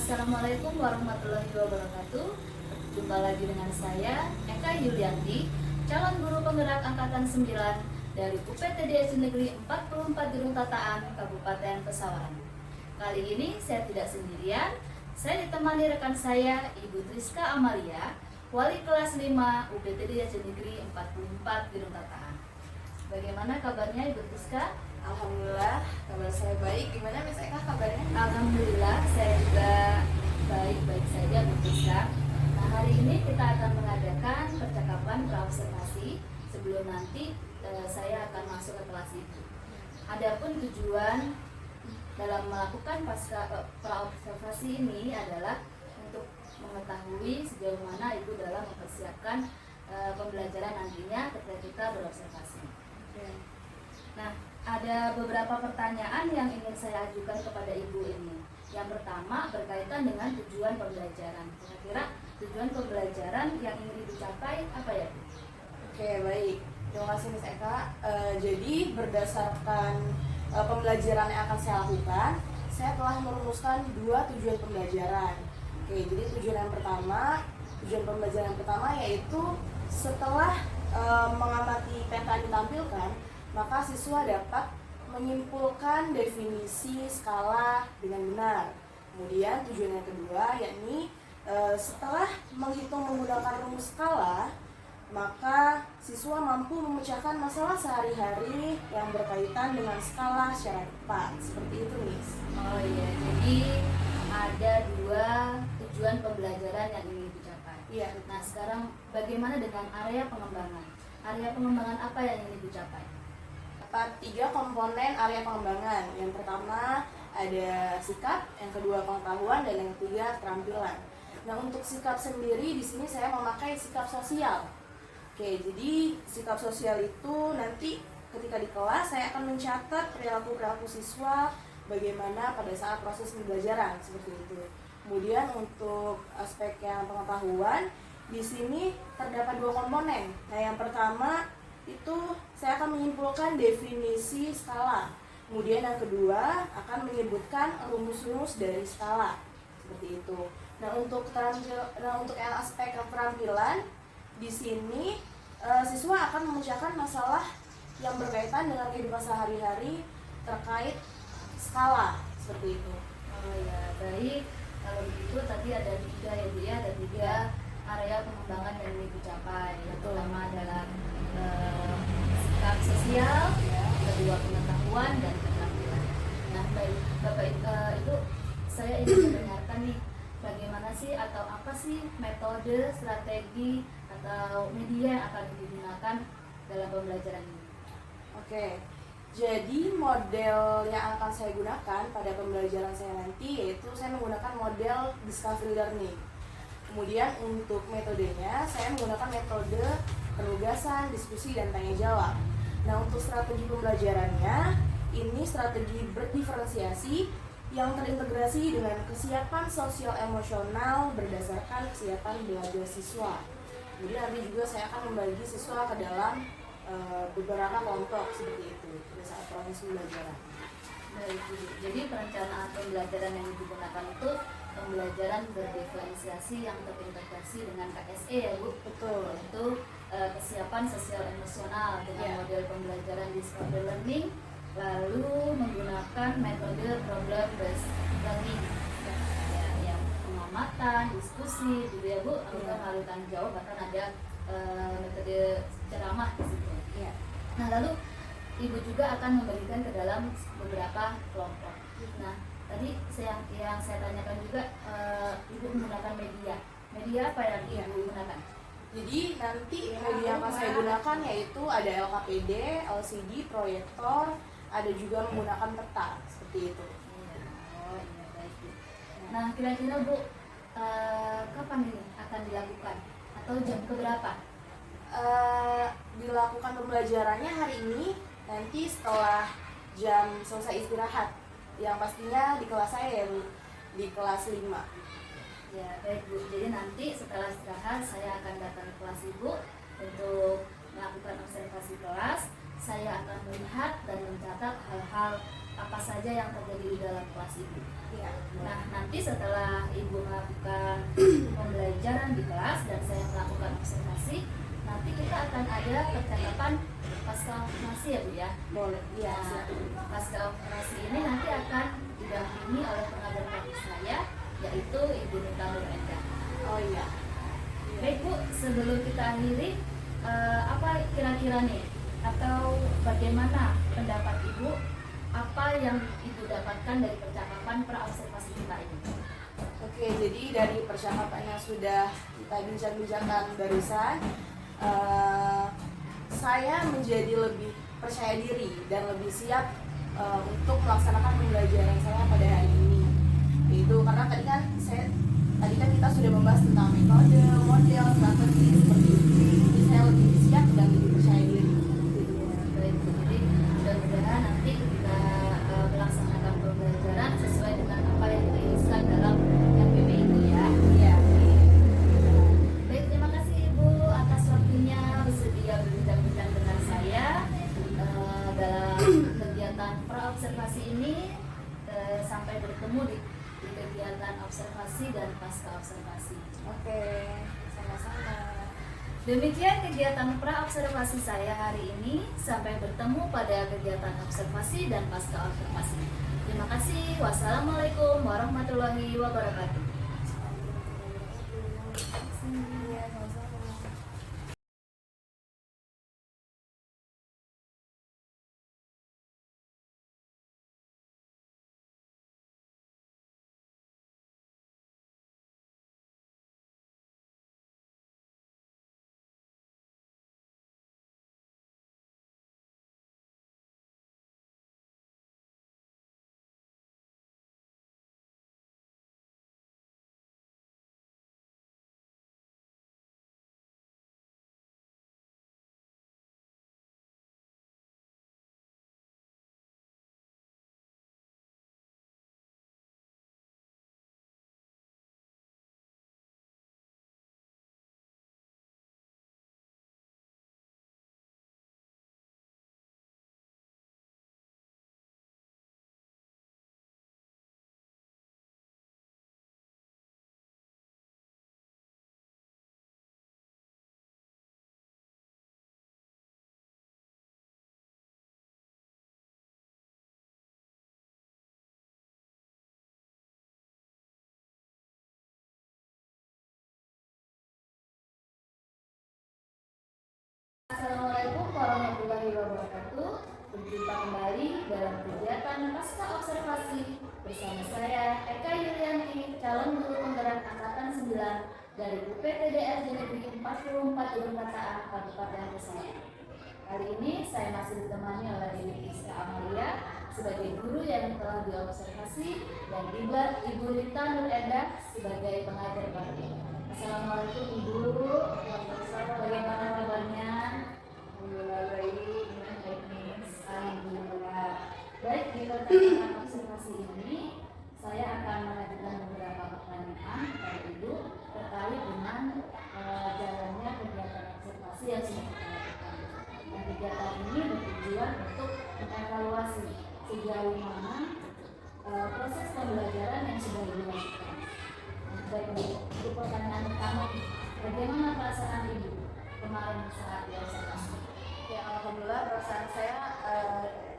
Assalamualaikum warahmatullahi wabarakatuh. Jumpa lagi dengan saya, Eka Yulianti, calon guru penggerak angkatan 9 dari UPTD Negeri 44 Gedung Tataan, Kabupaten Pesawaran. Kali ini saya tidak sendirian, saya ditemani rekan saya, Ibu Triska Amalia, Wali kelas 5 UPTD Negeri 44 Gedung Tataan. Bagaimana kabarnya Ibu Triska? Alhamdulillah, kabar saya baik. Gimana Miss Eka kabarnya? Alhamdulillah, saya juga baik-baik saja Bu Triska. Nah, hari ini kita akan mengadakan percakapan praobservasi sebelum nanti saya akan masuk ke kelas itu. Adapun tujuan dalam melakukan praobservasi ini adalah untuk mengetahui sejauh mana Ibu dalam mempersiapkan pembelajaran nantinya ketika kita berobservasi. Nah, ada beberapa pertanyaan yang ingin saya ajukan kepada Ibu ini. Yang pertama berkaitan dengan tujuan pembelajaran. Kira-kira tujuan pembelajaran yang ingin Ibu capai apa ya, Bu? Oke, baik. Terima kasih Miss Eka. Jadi berdasarkan pembelajaran yang akan saya lakukan, saya telah merumuskan 2 tujuan pembelajaran. Oke, jadi tujuan pembelajaran yang pertama yaitu setelah mengamati peta yang ditampilkan, maka siswa dapat menyimpulkan definisi skala dengan benar. Kemudian tujuan yang kedua yakni setelah menghitung menggunakan rumus skala, maka siswa mampu memecahkan masalah sehari-hari yang berkaitan dengan skala secara tepat. Seperti itu, Miss. Oh iya, jadi ada 2 tujuan pembelajaran yang ingin dicapai. Iya. Nah, sekarang bagaimana dengan area pengembangan? Area pengembangan apa yang ingin dicapai? 3 komponen area pengembangan. Yang pertama ada sikap, yang kedua pengetahuan, dan yang ketiga keterampilan. Nah, untuk sikap sendiri di sini saya memakai sikap sosial. Oke, jadi sikap sosial itu nanti ketika di kelas saya akan mencatat perilaku siswa bagaimana pada saat proses pembelajaran seperti itu. Kemudian untuk aspek yang pengetahuan di sini terdapat 2 komponen. Nah, yang pertama itu saya akan menyimpulkan definisi skala. Kemudian yang kedua akan menyebutkan rumus-rumus dari skala. Seperti itu. Nah, untuk yang aspek keterampilan di sini siswa akan memecahkan masalah yang berkaitan dengan kehidupan sehari-hari terkait skala. Seperti itu. Oh ya, baik. Kalau begitu tadi ada 3 ya Bu ya, ada 3 area pengembangan yang ingin dicapai. Yang pertama adalah sikap sosial, kedua pengetahuan, dan keterampilan. Nah, baik Bapak itu saya ingin mendengarkan nih, bagaimana sih atau apa sih metode, strategi atau media yang akan digunakan dalam pembelajaran ini? Oke, jadi model yang akan saya gunakan pada pembelajaran saya nanti yaitu saya menggunakan model discovery learning. Kemudian untuk metodenya saya menggunakan metode penugasan, diskusi, dan tanya jawab. Nah, untuk strategi pembelajarannya ini strategi berdiferensiasi yang terintegrasi dengan kesiapan sosial emosional berdasarkan kesiapan belajar siswa. Jadi nanti juga saya akan membagi siswa ke dalam beberapa kelompok seperti itu pada saat proses pembelajaran. Baik, Bu. Jadi perencanaan pembelajaran yang digunakan itu pembelajaran berdiferensiasi yang terintegrasi dengan KSE ya Bu. Betul. Itu kesiapan sosial emosional dengan model pembelajaran discovery learning, lalu menggunakan metode problem based learning ya, yang pengamatan, diskusi gitu ya Bu, lalu tanya jawab, bahkan ada metode ceramah di situ. Iya. Nah, lalu Ibu juga akan memberikan ke dalam beberapa kelompok. Nah, tadi yang saya tanyakan juga, Ibu menggunakan media apa yang Ibu gunakan? Jadi nanti media yang akan saya gunakan yaitu ada LKPD, LCD, proyektor, ada juga menggunakan peta seperti itu. Iya. Oh iya, baik Bu. Nah, kira-kira Bu, kapan ini akan dilakukan atau jam keberapa? Dilakukan pembelajarannya hari ini, nanti setelah jam selesai istirahat, yang pastinya di kelas saya ya Bu, di kelas 5. Ya, baik Bu. Jadi nanti setelah istirahat saya akan datang ke kelas Ibu untuk melakukan observasi kelas. Saya akan melihat dan mencatat hal-hal apa saja yang terjadi di dalam kelas Ibu. Iya. Nah, nanti setelah Ibu melakukan pembelajaran di kelas dan saya melakukan observasi, nanti kita akan ada percakapan pasca observasi ya Bu ya. Boleh. Iya. Nah, pasca observasi ini nanti akan didampingi oleh pengajar praktis saya, yaitu Ibu Nita Nur Endah. Oh iya. Baik Bu, sebelum kita akhiri, apa kira-kira nih atau bagaimana pendapat Ibu, apa yang Ibu dapatkan dari percakapan pra-observasi kita ini? Oke, jadi dari percakapan yang sudah kita bincang-bincangkan barusan, saya menjadi lebih percaya diri dan lebih siap untuk melaksanakan pembelajaran saya pada hari ini. Yaitu karena tadi kan kita sudah membahas tentang metode, model, strategi seperti itu. Jadi saya lebih siap dan lebih percaya diri. Baik, jadi mudah-mudahan nanti kita melaksanakan pembelajaran sesuai dengan apa yang dituliskan dalam MPP itu ya. Iya. Baik, terima kasih Ibu atas waktunya bersedia berbincang-bincang dengan saya dalam kegiatan pra-observasi ini. Sampai bertemu di kegiatan observasi dan pasca observasi. Oke, sama-sama. Demikian kegiatan pra-observasi saya hari ini. Sampai bertemu pada kegiatan observasi dan pasca observasi. Terima kasih. Wassalamualaikum warahmatullahi wabarakatuh. Iya, sama-sama. Assalamualaikum warahmatullahi wabarakatuh. Berjumpa kembali dalam kegiatan pasca observasi bersama saya Eka Yulianti, calon guru penggerak angkatan 9 dari UPTDR Negeri 44 Perkataan Kabupaten Pesona. Kali ini saya masih ditemani oleh Ibu Iska Amalia sebagai guru yang telah diobservasi dan Ibu Nita Nur Endah sebagai pengajar praktik. Assalamualaikum Ibu. Bagaimana kabarnya? Alhamdulillah baik. Alhamdulillah. Baik, di pertanyaan observasi ini saya akan mengajukan beberapa pertanyaan kepada Ibu terkait dengan jalannya kegiatan observasi yang sudah kita lakukan. Nah, kegiatan ini bertujuan untuk mengevaluasi sejauh mana proses pembelajaran yang sudah dilakukan. Baik, untuk pertanyaan pertama, bagaimana perasaan Ibu kemarin saat diobservasi? Ya, alhamdulillah perasaan saya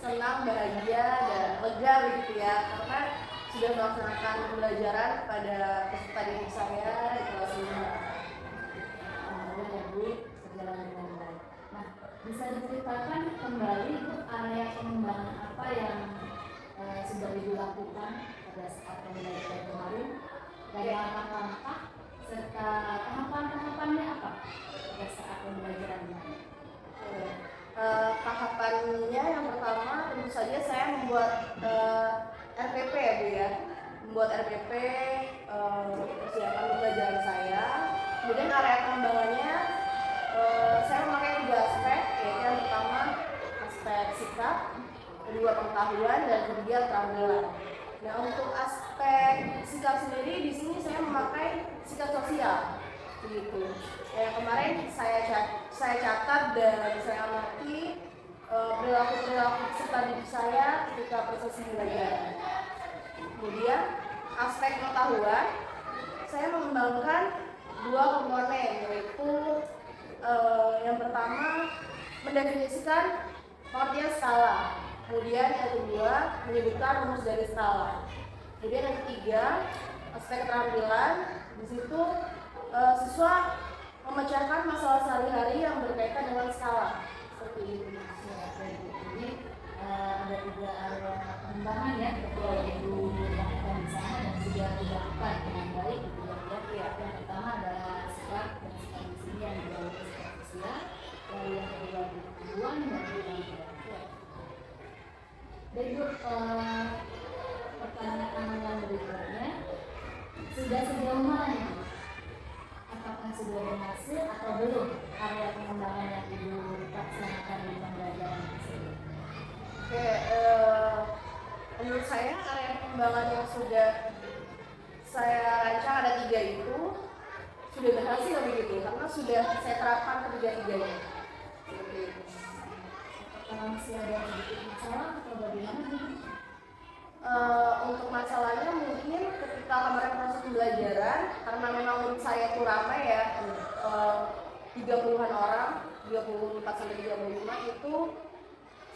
senang, bahagia, dan lega begitu ya, karena sudah melaksanakan pembelajaran pada peserta didik saya di kelas 5. Alhamdulillah ya Bu, berjalan dengan baik. Nah, bisa diceritakan kembali Bu area pengembangan apa yang sudah Ibu lakukan pada saat pembelajaran kemarin dan langkah-langkah serta tahapan-tahapannya apa pada saat pembelajaran kemarin? Tahapannya yang pertama tentu saja saya membuat RPP ya Bu ya, membuat RPP persiapan pembelajaran saya. Kemudian area pengembangannya saya memakai 3 aspek, yaitu yang pertama aspek sikap, kedua pengetahuan, dan ketiga keterampilan. Nah, untuk aspek sikap sendiri di sini saya memakai sikap sosial begitu. Yang kemarin saya catat dan saya amati perilaku-perilaku peserta didik saya ketika proses pembelajaran. Kemudian aspek pengetahuan, saya mengembangkan dua komponen, yaitu yang pertama mendefinisikan pengertian skala, kemudian yang kedua menyebutkan rumus dari skala. Kemudian yang ketiga aspek keterampilan, di situ siswa memecahkan masalah sehari-hari yang berkaitan dengan skala seperti itu. Jadi ada 3 area pengembangan ya, yang dilakukan di sana dan sudah dilakukan dengan baik gitu ya. Yang pertama adalah sikap dan sikap di sini yang dibawa sikap sosial, lalu yang kedua pengetahuan dan keterampilan. Dan itu pertanyaan yang berikutnya, sudah sejauh mana itu? Apakah sudah berhasil atau belum area pengembangan yang Ibu laksanakan di pembelajaran tersebut? Oke, menurut saya area pengembangan yang sudah saya rancang ada 3 itu sudah berhasil begitu, karena sudah saya terapkan ketiga-tiganya. Seperti itu. Apakah masih ada sedikit masalah atau bagaimana? Untuk masalahnya mungkin ketika kemarin proses pembelajaran, karena memang menurut saya itu ramai ya, 30-an orang, 24 sampai 35 itu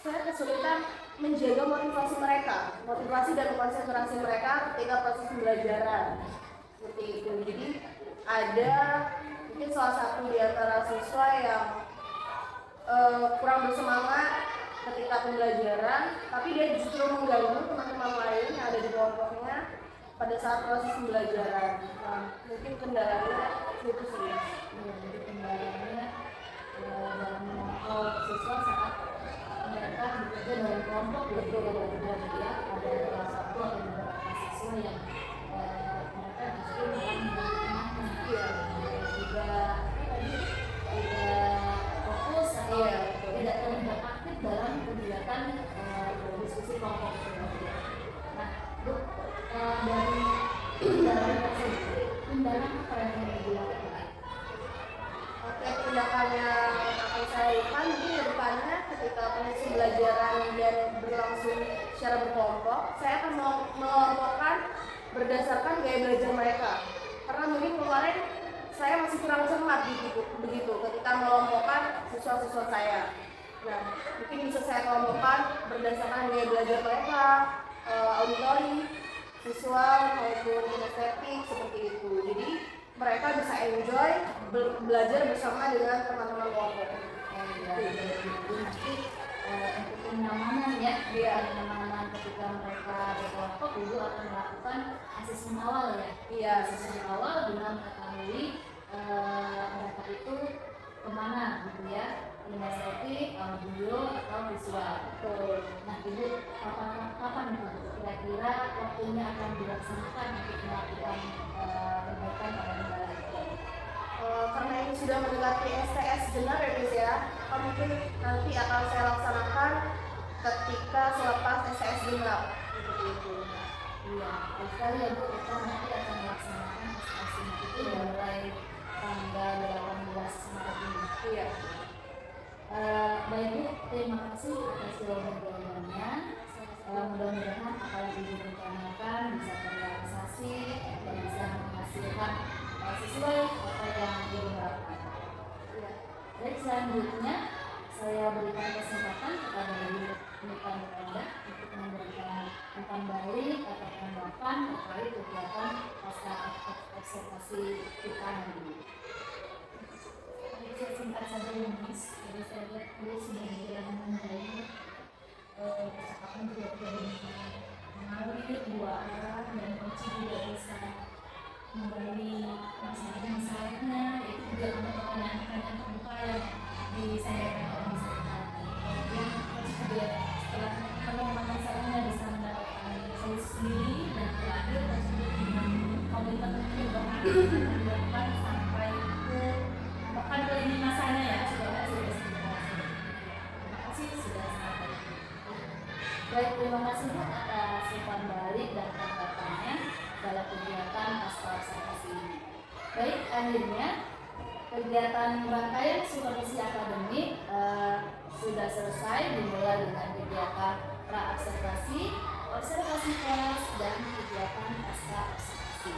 saya kesulitan menjaga motivasi dan konsentrasi mereka ketika proses pembelajaran seperti itu. Jadi ada mungkin salah satu di antara siswa yang kurang bersemangat ketika pembelajaran, tapi dia justru mengganggu teman-teman lain yang ada di kelompoknya pada saat proses pembelajaran. Nah, mungkin kendalanya itu sih. Jadi kendalanya dalam mengontrol siswa saat mereka bekerja dalam kelompok gitu ya, ada salah satu atau beberapa siswa yang mereka justru malah mengganggu tidak fokus atau tidak terlibat aktif dalam kegiatan diskusi kelompok. Nah, Bu, dari tindakan tersebut, tindakan apa yang ingin dilakukan? Oke, tindakan yang akan saya lakukan mungkin ke depannya ketika proses pembelajaran dan berlangsung secara berkelompok, saya akan mengelompokkan berdasarkan gaya belajar mereka. Karena mungkin kemarin saya masih kurang cermat begitu ketika mengelompokkan siswa-siswa saya. Nah, mungkin bisa saya kelompokkan berdasarkan gaya belajar mereka, auditori, visual maupun kinestetik seperti itu. Jadi mereka bisa enjoy belajar bersama dengan teman-teman kelompok. Nanti untuk kenyamanan ya, kenyamanan ketika mereka berkelompok, Ibu akan melakukan asesmen awal ya. Iya, Asesmen awal dengan mengetahui mereka itu kemana gitu ya, kinestetik, audio atau visual. Nah, Ibu kapan itu kira-kira waktunya akan dilaksanakan untuk melakukan perbaikan pada kendala itu? Karena ini sudah mendekati STS benar ya guys ya, mungkin nanti akan saya laksanakan ketika selepas STS genap seperti itu. Iya, sekali ya Bu, kita nanti akan melaksanakan STS itu mulai tanggal 18 Maret ini. Iya. Baik Bu, terima kasih atas jawaban-jawabannya. Mudah-mudahan apa yang Ibu rencanakan bisa terrealisasi dan bisa menghasilkan sesuai apa yang Ibu harapkan. Baik, selanjutnya saya berikan kesempatan kepada Ibu Nita Nurenda untuk memberikan umpan balik atau tanggapan terkait kegiatan pasca observasi kita nanti. Saya singkat saja ya Mas, jadi saya lihat dulu sudah berjalan dengan baik, percakapan juga tidak mengalami dua arah dan coach juga bisa menggali masalah-masalahnya, itu juga ada pertanyaan-pertanyaan terbuka yang disampaikan oleh Mas Rita. Kemudian coach juga setelah menemukan masalahnya bisa mendapatkan solusi sendiri, dan terakhir coach juga dengan komitmen perubahan yang dilakukan sampai ke bahkan ke lini masanya ya, sudah berhasil. Terima kasih sudah sampai. Baik, terima kasih Bu atas umpan balik dan tanggapannya dalam kegiatan pasca observasi ini. Baik, akhirnya kegiatan rangkaian supervisi akademik sudah selesai, dimulai dengan kegiatan pra-observasi, observasi kelas, dan kegiatan pasca observasi.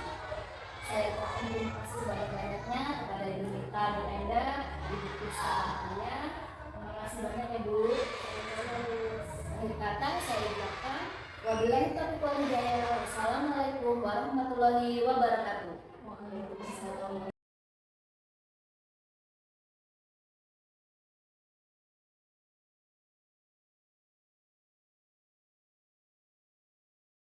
Saya ucapkan terima kasih sebanyak-banyaknya kepada Ibu Mita dan Enda, Ibu Puspa Maria. Terima kasih banyak ya Bu. Akhir kata saya ucapkan wabillahi taufiq wal hidayah. Wassalamualaikum warahmatullahi wabarakatuh.